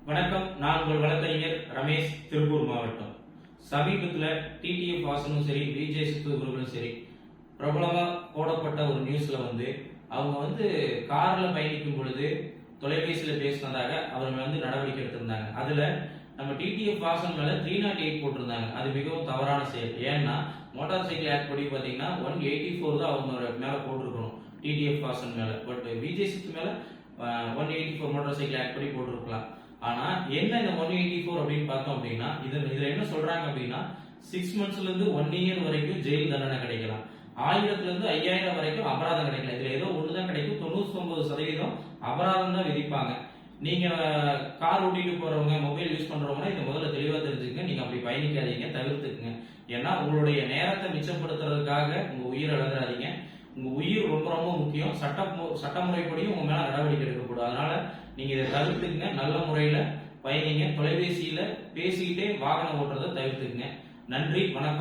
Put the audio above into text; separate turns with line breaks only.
வணக்கம். நான் உங்கள் வழக்கறிஞர் ரமேஷ், திருப்பூர் மாவட்டம். சமீபத்தில் டிடிஎஃப் வாசனும் சரி, விஜய் சித்து குருகளும் சரி, பிரபலமா போடப்பட்ட ஒரு நியூஸ்ல அவங்க கார்ல பயணிக்கும் பொழுது தொலைபேசியில பேசினதாக அவங்க நடவடிக்கை எடுத்திருந்தாங்க. அதுல நம்ம டிடிஎஃப் வாசன் மேல 308 போட்டிருந்தாங்க. அது மிகவும் தவறான செயல். ஏன்னா மோட்டார் சைக்கிள் ஆக்ட் படி பாத்தீங்கன்னா 184 தான் அவங்க மேல போட்டிருக்கணும், டிடிஎஃப் வாசன் மேல. பட் விஜய் சித்து மேல 184 மோட்டார் சைக்கிள் ஆக்ட் படி போட்டிருக்கலாம். ஆனா என்ன இந்த 184 அப்படின்னு பார்த்தோம் அப்படின்னா, இதுல என்ன சொல்றாங்க அப்படின்னா 6 monthsல இருந்து 1 year வரைக்கும் ஜெயில் தண்டனை கிடைக்கலாம், 1000 இருந்து 5000 வரைக்கும் அபராதம் கிடைக்கலாம். இதுல ஏதோ ஒண்ணுதான் கிடைக்கும், 99% அபராதம் தான் விதிப்பாங்க. நீங்க கார் ஓட்டிட்டு போறவங்க, மொபைல் யூஸ் பண்றவங்க இதை முதல்ல தெளிவா தெரிஞ்சுக்கங்க. நீங்க அப்படி பயணிக்காதீங்க, தவிர்த்துக்குங்க. ஏன்னா உங்களுடைய நேரத்தை மிச்சப்படுத்துறதுக்காக உங்க உயிரை இழந்துடாதீங்க. உங்க உயிர் ரொம்ப ரொம்ப முக்கியம். சட்டமுறைப்படியும் உங்க மேல நடவடிக்கை எடுக்கக்கூடாது. அதனால நீங்க இதை தவிர்த்துக்குங்க. நல்ல முறையில பயணிங்க. தொலைபேசியில பேசிக்கிட்டே வாகனம் ஓட்டுறதை தவிர்த்துக்குங்க. நன்றி, வணக்கம்.